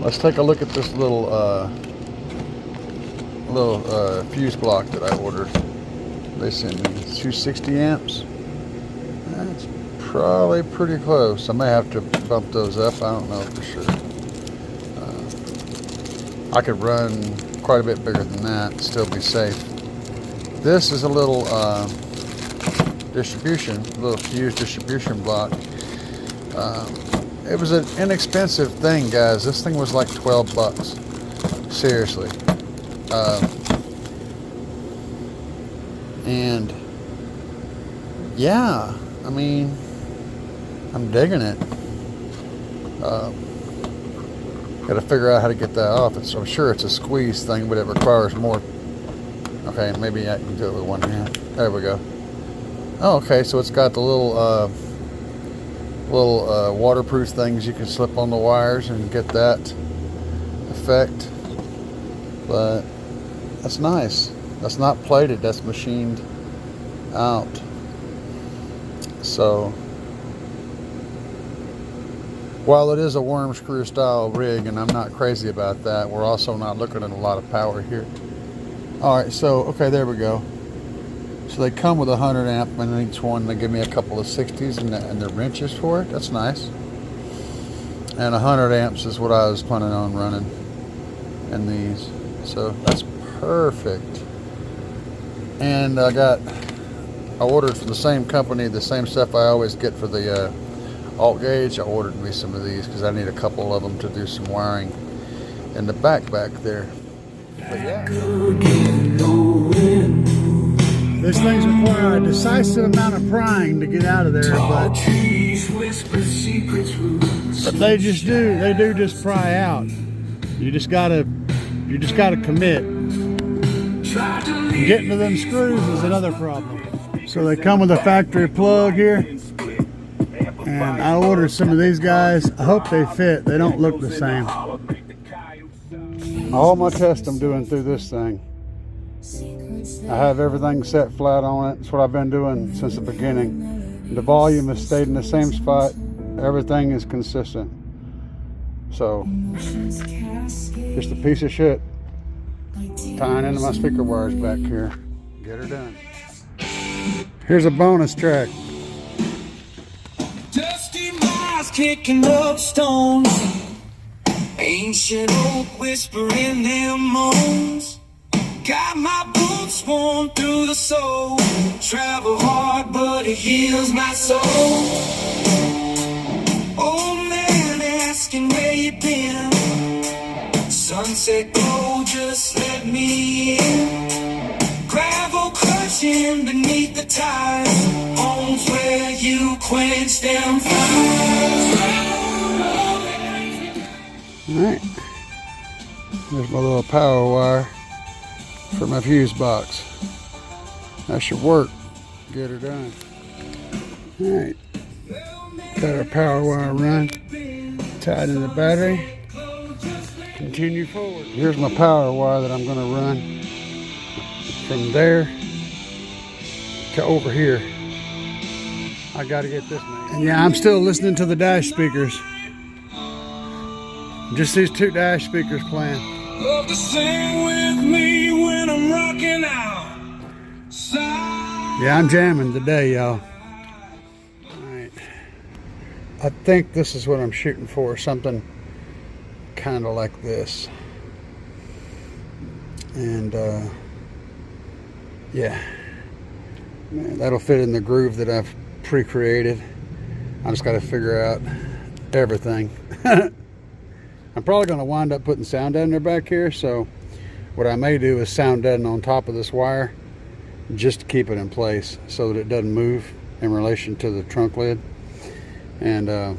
Let's take a look at this little fuse block that I ordered. They sent me 260 amps. That's probably pretty close. I may have to bump those up. I don't know for sure. I could run quite a bit bigger than that and still be safe. This is a little little fuse distribution block. It was an inexpensive thing, guys. This thing was like 12 bucks. Seriously. And yeah, I mean, I'm digging it. Got to figure out how to get that off. I'm sure it's a squeeze thing, but it requires more. Okay, maybe I can do it with one hand. There we go. Oh, okay, so it's got the little waterproof things you can slip on the wires and get that effect. But that's nice. That's not plated, that's machined out. So while it is a worm screw style rig, and I'm not crazy about that, we're also not looking at a lot of power here. Alright, so okay, there we go. So they come with 100 amp in each one. They give me a couple of 60s and the wrenches for it. That's nice. And 100 amps is what I was planning on running in these. So that's perfect. And I ordered from the same company, the same stuff I always get for the alt gauge. I ordered me some of these because I need a couple of them to do some wiring in the back there. But yeah. These things require a decisive amount of prying to get out of there, but they just do. They do just pry out. You just gotta commit. Getting to them screws is another problem. So they come with a factory plug here, and I ordered some of these guys. I hope they fit. They don't look the same. All my tests I'm doing through this thing. I have everything set flat on it. That's what I've been doing since the beginning. The volume has stayed in the same spot. Everything is consistent. So, just a piece of shit tying into my speaker wires back here. Get her done. Here's a bonus track. Dusty miles kicking up stones. Ancient oak whispering their moans. Got my boots worn through the soul. Travel hard, but it heals my soul. Old man asking where you been. Sunset glow, just let me in. Gravel crushing beneath the tires. Homes where you quench them fires. Alright. There's my little power wire for my fuse box. That should work. Get her done. Alright. Got our power wire run. Tied in the battery. Continue forward. Here's my power wire that I'm going to run from there to over here. I got to get this made. And yeah, I'm still listening to the dash speakers. Just these two dash speakers playing. Love to sing with me when I'm rocking out. Yeah, I'm jamming today, y'all. Alright. I think this is what I'm shooting for. Something kind of like this. And yeah. Man, that'll fit in the groove that I've pre-created. I just got to figure out everything. I'm probably going to wind up putting sound deadener back here, so what I may do is sound deaden on top of this wire just to keep it in place so that it doesn't move in relation to the trunk lid. And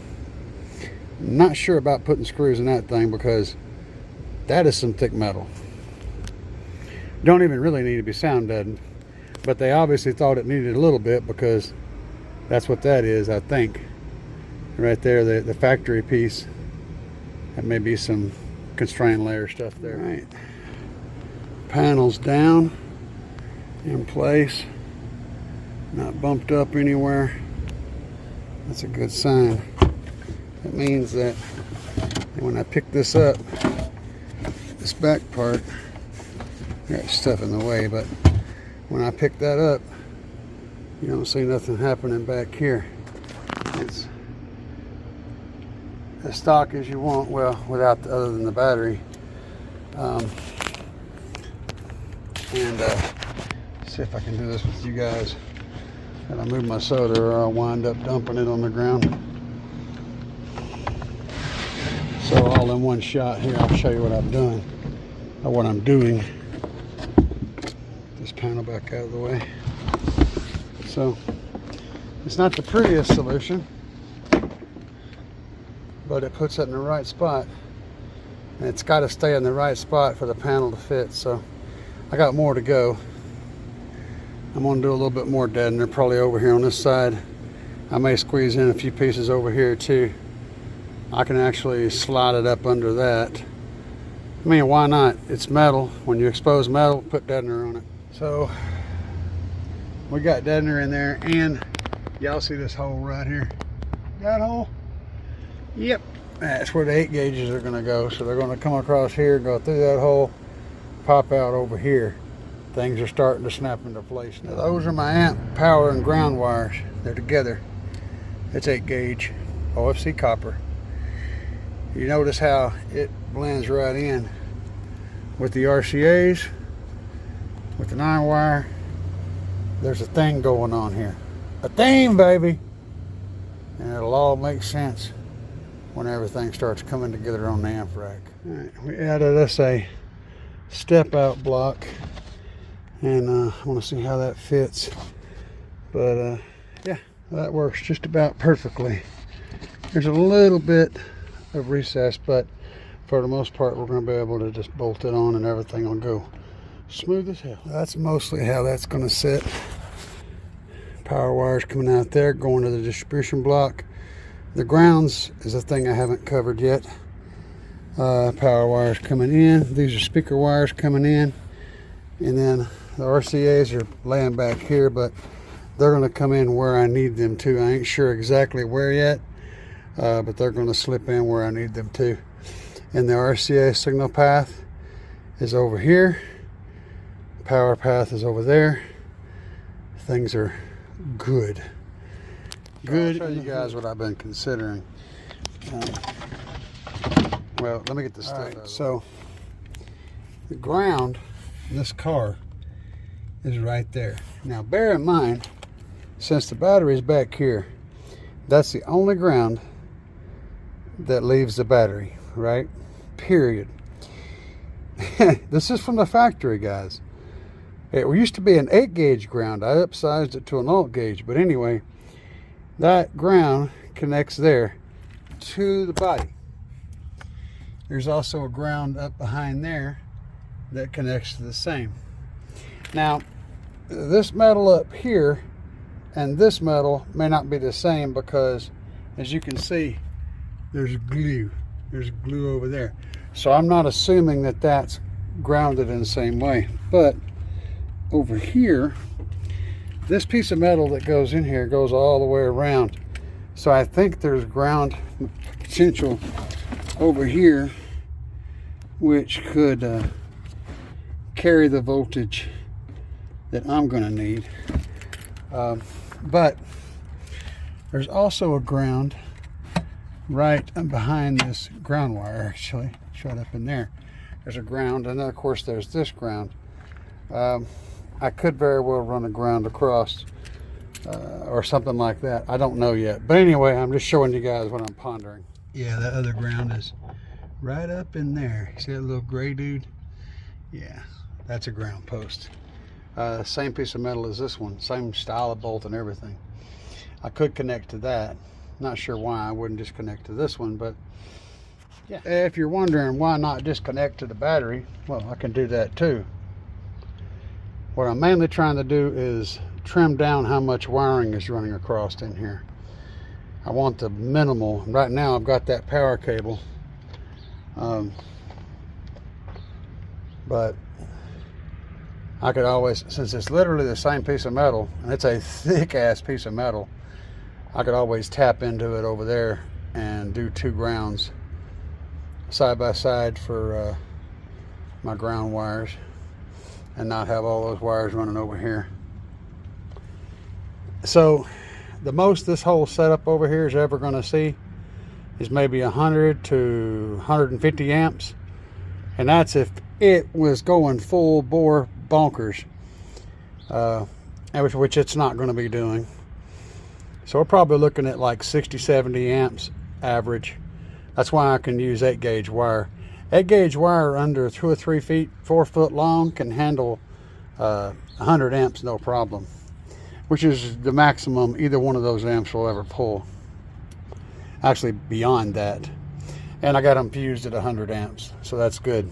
not sure about putting screws in that thing because that is some thick metal. Don't even really need to be sound deadened, but they obviously thought it needed a little bit because that's what that is, I think. Right there, the factory piece. That may be some constraint layer stuff there. All right. Panels down in place, not bumped up anywhere. That's a good sign. That means that when I pick this up, this back part, got stuff in the way, but when I pick that up, you don't see nothing happening back here. It's as stock as you want, well, without other than the battery. See if I can do this with you guys. Gotta move my soda or I'll wind up dumping it on the ground. So all in one shot here, I'll show you what I've done, or what I'm doing. This panel back out of the way. So it's not the prettiest solution, but it puts it in the right spot, and it's got to stay in the right spot for the panel to fit. So I got more to go. I'm going to do a little bit more deadener, probably over here on this side. I may squeeze in a few pieces over here too. I can actually slide it up under that. I mean, why not? It's metal. When you expose metal, put deadener on it. So we got deadener in there, and y'all see this hole right here? That hole? Yep. That's where the 8 gauges are going to go. So they're going to come across here, go through that hole, pop out over here. Things are starting to snap into place now. Those are my amp, power, and ground wires. They're together. It's 8 gauge OFC copper. You notice how it blends right in with the RCAs, with the 9 wire. There's a thing going on here. A thing, baby! And it'll all make sense when everything starts coming together on the amp rack. All right, we added us a step out block, and I want to see how that fits. But yeah, that works just about perfectly. There's a little bit of recess, but for the most part we're going to be able to just bolt it on and everything will go smooth as hell. That's mostly how that's going to sit. Power wires coming out there, going to the distribution block. The grounds is a thing I haven't covered yet. Power wires coming in. These are speaker wires coming in, and then the RCAs are laying back here, but they're going to come in where I need them to. I ain't sure exactly where yet, but they're going to slip in where I need them to. And the RCA signal path is over here. Power path is over there. Things are good. Good. I'll show you guys what I've been considering. Well, let me get this stuff out. So the ground in this car is right there. Now bear in mind, since the battery is back here, that's the only ground that leaves the battery, right? Period. This is from the factory, guys. It used to be an 8 gauge ground. I upsized it to an alt gauge, but anyway, that ground connects there to the body. There's also a ground up behind there that connects to the same. Now, this metal up here and this metal may not be the same, because as you can see, there's glue. There's glue over there. So I'm not assuming that that's grounded in the same way. But over here, this piece of metal that goes in here goes all the way around. So I think there's ground potential over here, which could carry the voltage that I'm going to need. But there's also a ground right behind this ground wire, actually. It's right up in there. There's a ground, and then of course there's this ground. I could very well run a ground across or something like that. I don't know yet. But anyway, I'm just showing you guys what I'm pondering. Yeah, that other ground is right up in there. See that little gray dude? Yeah, that's a ground post. Same piece of metal as this one. Same style of bolt and everything. I could connect to that. Not sure why I wouldn't just connect to this one, but yeah. If you're wondering why not disconnect to the battery, well, I can do that too. What I'm mainly trying to do is trim down how much wiring is running across in here. I want the minimal. Right now I've got that power cable, but I could always, since it's literally the same piece of metal, and it's a thick ass piece of metal, I could always tap into it over there and do 2 grounds side by side for my ground wires, and not have all those wires running over here. So the most this whole setup over here is ever going to see is maybe 100 to 150 amps, and that's if it was going full bore bonkers, which it's not going to be doing. So we're probably looking at like 60-70 amps average. That's why I can use 8-gauge wire. 8-gauge wire under 2 or 3 feet, 4 foot long, can handle 100 amps no problem, which is the maximum either one of those amps will ever pull. Actually beyond that. And I got them fused at 100 amps, so that's good.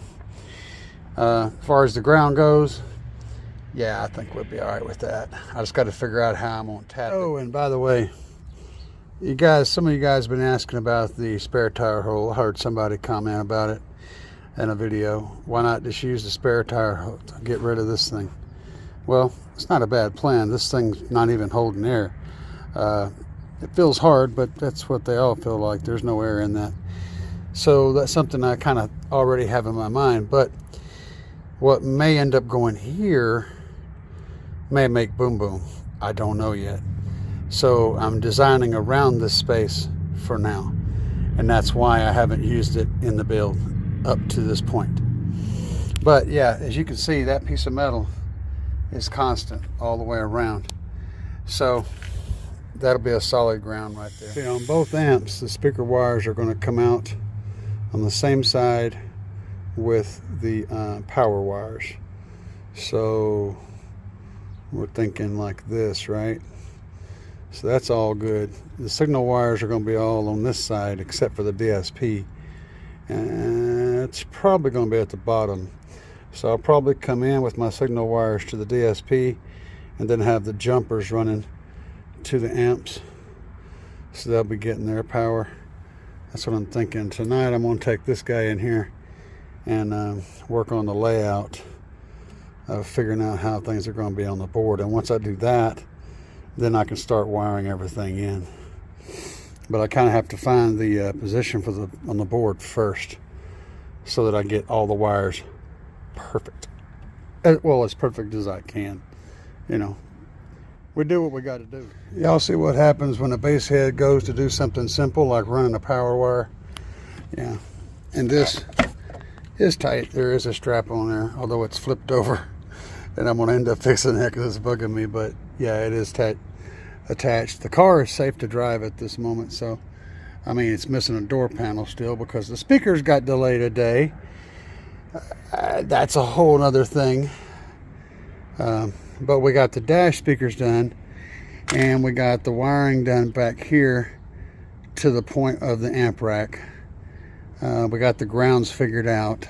As far as the ground goes, yeah, I think we'll be all right with that. I just got to figure out how I'm going to tap it. Oh, and by the way, you guys, some of you guys have been asking about the spare tire hole. I heard somebody comment about it in a video. Why not just use the spare tire hole to get rid of this thing? Well, it's not a bad plan. This thing's not even holding air. It feels hard, but that's what they all feel like. There's no air in that. So that's something I kind of already have in my mind. But what may end up going here may make boom boom. I don't know yet. So I'm designing around this space for now. And that's why I haven't used it in the build up to this point. But yeah, as you can see, that piece of metal is constant all the way around. So that'll be a solid ground right there. See, on both amps, the speaker wires are going to come out on the same side with the power wires. So we're thinking like this, right? So that's all good. The signal wires are going to be all on this side except for the DSP, and it's probably going to be at the bottom. So I'll probably come in with my signal wires to the DSP and then have the jumpers running to the amps, so they'll be getting their power. That's what I'm thinking. Tonight I'm going to take this guy in here and work on the layout of figuring out how things are going to be on the board. And once I do that, then I can start wiring everything in. But I kind of have to find the position for on the board first, so that I get all the wires perfect. Well, as perfect as I can. You know, we do what we got to do. Y'all see what happens when a bass head goes to do something simple like running a power wire. Yeah, and this is tight. There is a strap on there, although it's flipped over, and I'm gonna end up fixing that because it's bugging me. But yeah, it is attached. The car is safe to drive at this moment, so I mean, it's missing a door panel still because the speakers got delayed a day. That's a whole other thing. But we got the dash speakers done, and we got the wiring done back here to the point of the amp rack. We got the grounds figured out.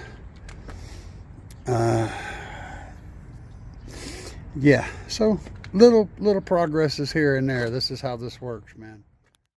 Yeah, so little progress is here and there. This is how this works, man.